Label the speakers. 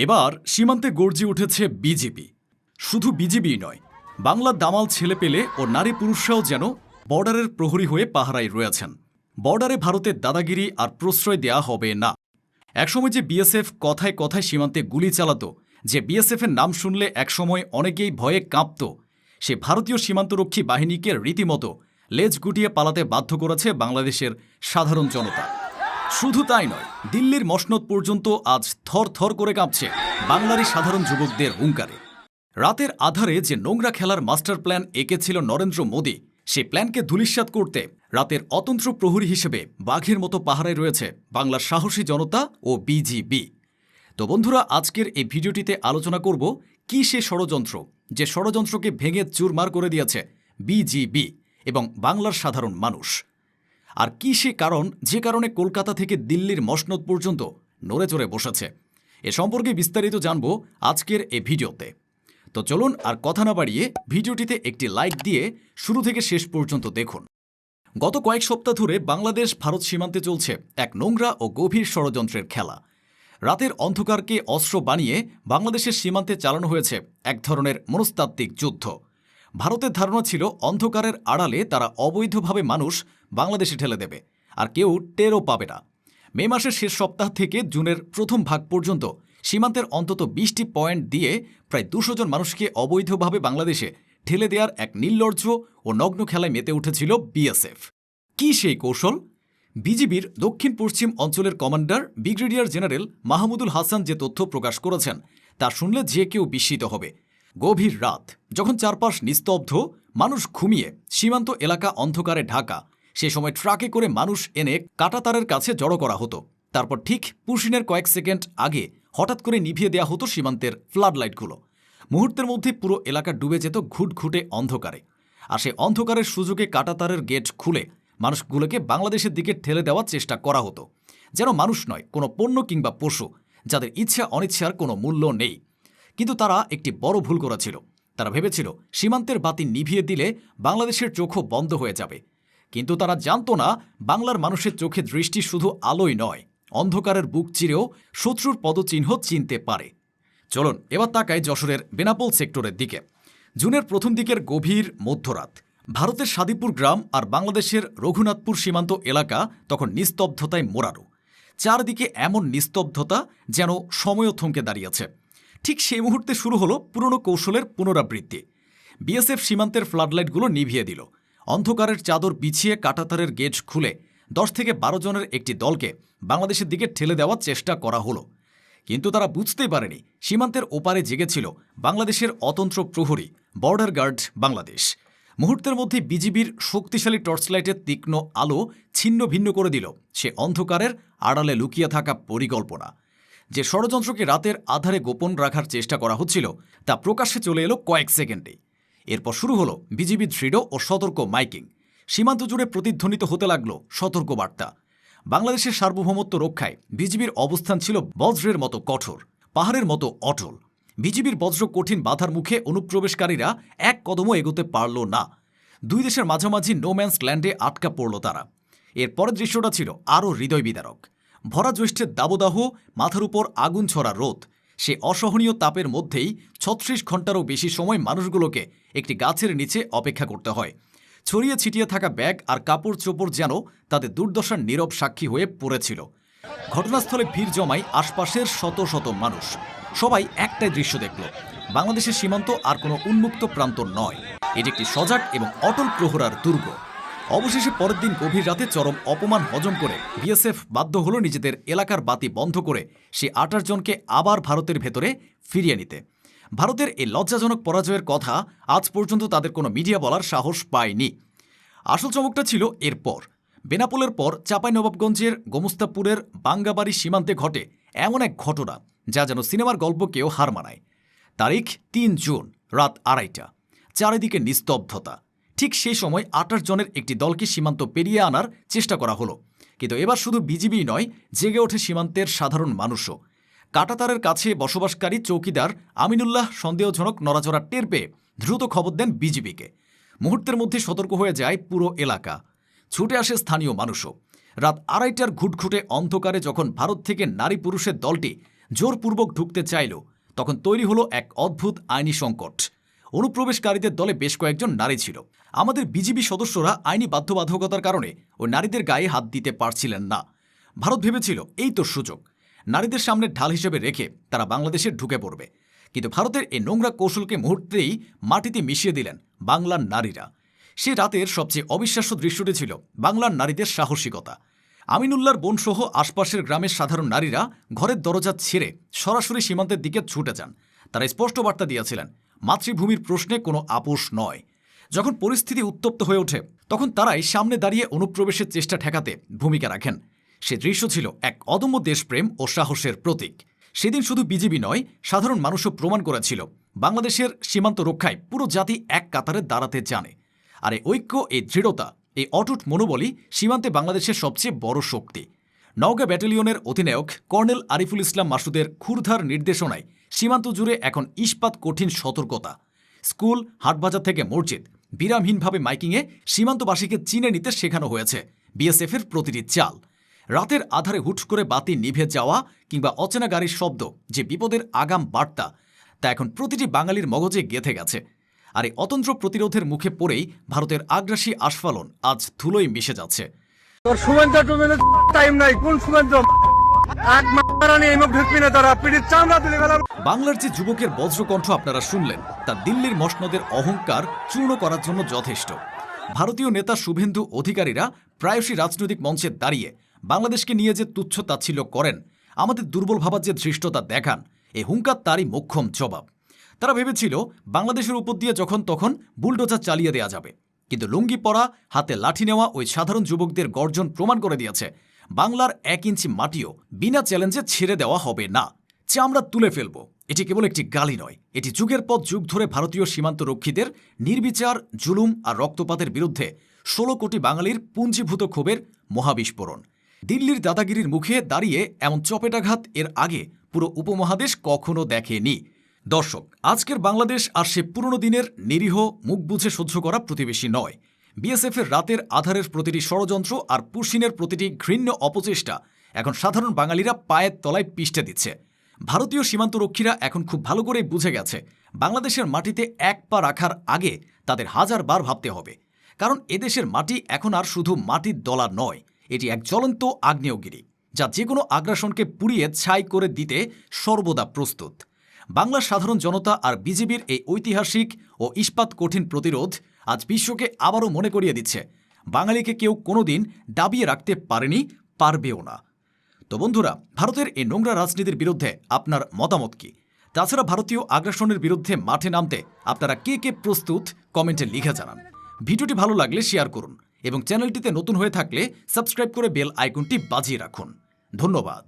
Speaker 1: এবার সীমান্তে গর্জে উঠেছে বিজেপি। শুধু বিজেপিই নয়, বাংলার দামাল ছেলেপেলে ও নারী পুরুষরাও যেন বর্ডারের প্রহরী হয়ে পাহারায় রয়েছেন। বর্ডারে ভারতের দাদাগিরি আর প্রশ্রয় দেয়া হবে না। একসময় যে বিএসএফ কথায় কথায় সীমান্তে গুলি চালাত, যে বিএসএফের নাম শুনলে একসময় অনেকেই ভয়ে কাঁপত, সে ভারতীয় সীমান্তরক্ষী বাহিনীকে রীতিমতো লেজ গুটিয়ে পালাতে বাধ্য করেছে বাংলাদেশের সাধারণ জনতা। শুধু তাই নয়, দিল্লির মসনদ পর্যন্ত আজ থর থর করে কাঁপছে বাংলারই সাধারণ যুবকদের হুঙ্কারে। রাতের আধারে যে নোংরা খেলার মাস্টার প্ল্যান এঁকেছিল নরেন্দ্র মোদী, সেই প্ল্যানকে ধূলিসাৎ করতে রাতের অতন্ত্র প্রহরী হিসেবে বাঘের মতো পাহারায় রয়েছে বাংলার সাহসী জনতা ও বিজিবি। তো বন্ধুরা, আজকের এই ভিডিওটিতে আলোচনা করব কি সে ষড়যন্ত্র, যে ষড়যন্ত্রকে ভেঙে চুরমার করে দিয়েছে বিজিবি এবং বাংলার সাধারণ মানুষ। আর কি সে কারণ, যে কারণে কলকাতা থেকে দিল্লির মসনদ পর্যন্ত নড়ে চড়ে বসেছে। এ সম্পর্কে বিস্তারিত জানব আজকের এই ভিডিওতে। তো চলুন আর কথা না বাড়িয়ে ভিডিওটিতে একটি লাইক দিয়ে শুরু থেকে শেষ পর্যন্ত দেখুন। গত কয়েক সপ্তাহ ধরে বাংলাদেশ ভারত সীমান্তে চলছে এক নোংরা ও গভীর ষড়যন্ত্রের খেলা। রাতের অন্ধকারকে অস্ত্র বানিয়ে বাংলাদেশের সীমান্তে চালানো হয়েছে এক ধরনের মনস্তাত্ত্বিক যুদ্ধ। ভারতের ধারণা ছিল অন্ধকারের আড়ালে তারা অবৈধভাবে মানুষ বাংলাদেশে ঠেলে দেবে, আর কেউ টেরও পাবে না। মে মাসের শেষ সপ্তাহ থেকে জুনের প্রথম ভাগ পর্যন্ত সীমান্তের অন্তত ২০টি পয়েন্ট দিয়ে প্রায় ২০০ জন মানুষকে অবৈধভাবে বাংলাদেশে ঠেলে দেওয়ার এক নির্লজ্জ ও নগ্ন খেলায় মেতে উঠেছিল বিএসএফ। কি সেই কৌশল? বিজিবির দক্ষিণ পশ্চিম অঞ্চলের commander brigadier general Mahmudul Hasan যে তথ্য প্রকাশ করেছেন, তা শুনলে যে কেউ বিস্মিত হবে। গভীর রাত, যখন চারপাশ নিস্তব্ধ, মানুষ ঘুমিয়ে, সীমান্ত এলাকা অন্ধকারে ঢাকা, সে সময় ট্রাকে করে মানুষ এনে কাঁটাতারের কাছে জড়ো করা হতো। তারপর ঠিক পুশিনের কয়েক সেকেন্ড আগে হঠাৎ করে নিভিয়ে দেওয়া হতো সীমান্তের ফ্লাড লাইটগুলো। মুহূর্তের মধ্যে পুরো এলাকা ডুবে যেত ঘুটঘুটে অন্ধকারে। আর সে অন্ধকারের সুযোগে কাঁটাতারের গেট খুলে মানুষগুলোকে বাংলাদেশের দিকে ঠেলে দেওয়ার চেষ্টা করা হতো, যেন মানুষ নয়, কোনো পণ্য কিংবা পশু, যাদের ইচ্ছা অনিচ্ছার কোনো মূল্য নেই। কিন্তু তারা একটি বড় ভুল করেছিল। তারা ভেবেছিল সীমান্তের বাতি নিভিয়ে দিলে বাংলাদেশের চোখও বন্ধ হয়ে যাবে। কিন্তু তারা জানত না, বাংলার মানুষের চোখে দৃষ্টি শুধু আলোই নয়, অন্ধকারের বুক চিরেও শত্রুর পদচিহ্ন চিনতে পারে। চলুন এবার তাকাই যশোরের বেনাপোল সেক্টরের দিকে। জুনের প্রথম দিকের গভীর মধ্যরাত। ভারতের সাদিপুর গ্রাম আর বাংলাদেশের রঘুনাথপুর সীমান্ত এলাকা তখন নিস্তব্ধতায় মোড়ানো। চারদিকে এমন নিস্তব্ধতা যেন সময়ও থমকে দাঁড়িয়েছে। ঠিক সেই মুহূর্তে শুরু হলো পুরনো কৌশলের পুনরাবৃত্তি। বিএসএফ সীমান্তের ফ্লাডলাইটগুলো নিভিয়ে দিল। অন্ধকারের চাদর বিছিয়ে কাঁটাতারের গেট খুলে 10 থেকে 12 জনের একটি দলকে বাংলাদেশের দিকে ঠেলে দেওয়ার চেষ্টা করা হলো। কিন্তু তারা বুঝতেই পারেনি সীমান্তের ওপারে জেগেছিল বাংলাদেশের অতন্ত্র প্রহরী বর্ডার গার্ড বাংলাদেশ। মুহূর্তের মধ্যে বিজিবির শক্তিশালী টর্চলাইটের তীক্ষ্ণ আলো ছিন্ন ভিন্ন করে দিল সে অন্ধকারের আড়ালে লুকিয়ে থাকা পরিকল্পনা। যে ষড়যন্ত্রকে রাতের আধারে গোপন রাখার চেষ্টা করা হচ্ছিল, তা প্রকাশ্যে চলে এলো কয়েক সেকেন্ডে। এরপর শুরু হলো বিজিবির দৃঢ় ও সতর্ক মাইকিং। সীমান্ত জুড়ে প্রতিধ্বনিত হতে লাগল সতর্কবার্তা। বাংলাদেশের সার্বভৌমত্ব রক্ষায় বিজিবির অবস্থান ছিল বজ্রের মতো কঠোর, পাহাড়ের মতো অটল। বিজিবির বজ্র কঠিন বাধার মুখে অনুপ্রবেশকারীরা এক কদমও এগোতে পারল না। দুই দেশের মাঝামাঝি নোম্যান্স ল্যান্ডে আটকা পড়ল তারা। এর পরের দৃশ্যটা ছিল আরও হৃদয় বিদারক। ভরা জ্যৈষ্ঠের দাবদাহ, মাথার উপর আগুন ছড়া রোদ, সে অসহনীয় তাপের মধ্যেই ৩৬ ঘণ্টারও বেশি সময় মানুষগুলোকে একটি গাছের নিচে অপেক্ষা করতে হয়। ছড়িয়ে ছিটিয়ে থাকা ব্যাগ আর কাপড় চোপড় যেন তাদের দুর্দশার নীরব সাক্ষী হয়ে পড়েছিল। ঘটনাস্থলে ভিড় জমায় আশপাশের শত শত মানুষ। সবাই একটাই দৃশ্য দেখল, বাংলাদেশের সীমান্ত আর কোনো উন্মুক্ত প্রান্তর নয়, এটি একটি সজাগ এবং অটল প্রহরার দুর্গ। অবশেষে পরের দিন গভীর রাতে চরম অপমান হজম করে বিএসএফ বাধ্য হল নিজেদের এলাকার বাতি বন্ধ করে সে ২৮ জনকে আবার ভারতের ভেতরে ফিরিয়ে নিতে। ভারতের এই লজ্জাজনক পরাজয়ের কথা আজ পর্যন্ত তাদের কোনো মিডিয়া বলার সাহস পায়নি। আসল চমকটা ছিল এরপর। বেনাপোলের পর চাঁপাইনবাবগঞ্জের গোমস্তাপুরের বাঙ্গাবাড়ি সীমান্তে ঘটে এমন এক ঘটনা, যা যেন সিনেমার গল্পকেও হার মানায়। তারিখ ৩ জুন, রাত ২:৩০। চারিদিকে নিস্তব্ধতা। ঠিক সেই সময় ২৮ জনের একটি দলকে সীমান্ত পেরিয়ে আনার চেষ্টা করা হলো। কিন্তু এবার শুধু বিজিবি নয়, জেগে ওঠে সীমান্তের সাধারণ মানুষও। কাঁটাতারের কাছে বসবাসকারী চৌকিদার আমিনুল্লাহ সন্দেহজনক নড়াচড়া টের পেয়ে দ্রুত খবর দেন বিজিবিকে। মুহূর্তের মধ্যে সতর্ক হয়ে যায় পুরো এলাকা। ছুটে আসে স্থানীয় মানুষও। রাত ২:৩০টার ঘুটঘুটে অন্ধকারে যখন ভারত থেকে নারী পুরুষের দলটি জোরপূর্বক ঢুকতে চাইল, তখন তৈরি হলো এক অদ্ভুত আইনি সংকট। অনুপ্রবেশকারীদের দলে বেশ কয়েকজন নারী ছিল। আমাদের বিজিবি সদস্যরা আইনি বাধ্যবাধকতার কারণে ওই নারীদের গায়ে হাত দিতে পারছিলেন না। ভারত ভেবেছিল এই তো সুযোগ, নারীদের সামনে ঢাল হিসেবে রেখে তারা বাংলাদেশে ঢুকে পড়বে। কিন্তু ভারতের এই নোংরা কৌশলকে মুহূর্তেই মাটিতে মিশিয়ে দিলেন বাংলার নারীরা। সে রাতের সবচেয়ে অবিশ্বাস্য দৃশ্যটি ছিল বাংলার নারীদের সাহসিকতা। আমিনুল্লাহর বোনসহ আশপাশের গ্রামের সাধারণ নারীরা ঘরের দরজা ছেড়ে সরাসরি সীমান্তের দিকে ছুটে যান। তারা স্পষ্ট বার্তা দিয়েছিলেন, মাতৃভূমির প্রশ্নে কোনো আপোষ নয়। যখন পরিস্থিতি উত্তপ্ত হয়ে ওঠে, তখন তারাই সামনে দাঁড়িয়ে অনুপ্রবেশের চেষ্টা ঠেকাতে ভূমিকা রাখেন। সে দৃশ্য ছিল এক অদম্য দেশপ্রেম ও সাহসের প্রতীক। সেদিন শুধু বিজিবি নয়, সাধারণ মানুষও প্রমাণ করেছিল বাংলাদেশের সীমান্ত রক্ষায় পুরো জাতি এক কাতারে দাঁড়াতে জানে। আর এই ঐক্য, এই দৃঢ়তা, এই অটুট মনোবলই সীমান্তে বাংলাদেশের সবচেয়ে বড় শক্তি। নওগাঁ ব্যাটালিয়নের অধিনায়ক কর্নেল আরিফুল ইসলাম মাসুদের ক্ষুরধার নির্দেশনায় সীমান্ত জুড়ে এখন ইস্পাত কঠিন সতর্কতা। স্কুল, হাটবাজার থেকে মসজিদ, বিরামহীনভাবে মাইকিংয়ে সীমান্তবাসীকে চিনে নিতে শেখানো হয়েছে বিএসএফের প্রতিটি চাল। রাতের আধারে হুট করে বাতি নিভে যাওয়া কিংবা অচেনা গাড়ির শব্দ যে বিপদের আগাম বার্তা, তা এখন প্রতিটি বাঙালির মগজে গেঁথে গেছে। আর এই অতন্ত্র প্রতিরোধের মুখে পড়েই ভারতের আগ্রাসী আস্ফালন আজ ধুলোয় মিশে যাচ্ছে। বাংলার যে যুবকের বজ্রকণ্ঠ আপনারা শুনলেন, তা দিল্লির মসনদের অহংকার চূর্ণ করার জন্য যথেষ্ট। ভারতীয় নেতা শুভেন্দু অধিকারীরা প্রায়শই রাজনৈতিক মঞ্চে দাঁড়িয়ে বাংলাদেশকে নিয়ে যে তুচ্ছ তাচ্ছিল্য করেন, আমাদের দুর্বল ভাবার যে ধৃষ্টতা দেখান, এই হুঙ্কার তারই মোক্ষম জবাব। তারা ভেবেছিল বাংলাদেশের উপর দিয়ে যখন তখন বুলডোজার চালিয়ে দেয়া যাবে, কিন্তু লুঙ্গি পরা, হাতে লাঠি নেওয়া ওই সাধারণ যুবকদের গর্জন প্রমাণ করে দিয়েছে বাংলার 1 ইঞ্চি মাটিও বিনা চ্যালেঞ্জে ছেড়ে দেওয়া হবে না। চামড়া তুলে ফেলব, এটি কেবল একটি গালি নয়, এটি যুগের পর যুগ ধরে ভারতীয় সীমান্ত রক্ষীদের নির্বিচার, জুলুম আর রক্তপাতের বিরুদ্ধে 16 কোটি বাঙালির পুঞ্জীভূত ক্ষোভের মহাবিস্ফোরণ। দিল্লির দাদাগিরির মুখে দাঁড়িয়ে এমন চপেটাঘাত এর আগে পুরো উপমহাদেশ কখনো দেখেনি। দর্শক, আজকের বাংলাদেশ আর সে পুরনো দিনের নিরীহ, মুখ বুঝে সহ্য করা প্রতিবেশী নয়। বিএসএফের রাতের আধারের প্রতিটি ষড়যন্ত্র আর পুশিনের প্রতিটি ঘৃণ্য অপচেষ্টা এখন সাধারণ বাঙালিরা পায়ের তলায় পিষ্টে দিচ্ছে। ভারতীয় সীমান্তরক্ষীরা এখন খুব ভালো করেই বুঝে গেছে বাংলাদেশের মাটিতে এক পা রাখার আগে তাদের 1000 বার ভাবতে হবে। কারণ এদেশের মাটি এখন আর শুধু মাটির দলা নয়, এটি এক জ্বলন্ত আগ্নেয়গিরি, যা যে কোনো আগ্রাসনকে পুড়িয়ে ছাই করে দিতে সর্বদা প্রস্তুত। বাংলার সাধারণ জনতা আর বিজিবির এই ঐতিহাসিক ও ইস্পাত কঠিন প্রতিরোধ আজ বিশ্বকে আবারও মনে করিয়ে দিচ্ছে বাঙালিকে কেউ কোনোদিন দাবিয়ে রাখতে পারেনি, পারবেও না। তো বন্ধুরা, ভারতের এই নোংরা রাজনীতির বিরুদ্ধে আপনার মতামত কি? তাছাড়া ভারতীয় আগ্রাসনের বিরুদ্ধে মাঠে নামতে আপনারা কে কে প্রস্তুত, কমেন্টে লিখে জানান। ভিডিওটি ভালো লাগলে শেয়ার করুন এবং চ্যানেলটিতে নতুন হয়ে থাকলে সাবস্ক্রাইব করে বেল আইকনটি বাজিয়ে রাখুন। ধন্যবাদ।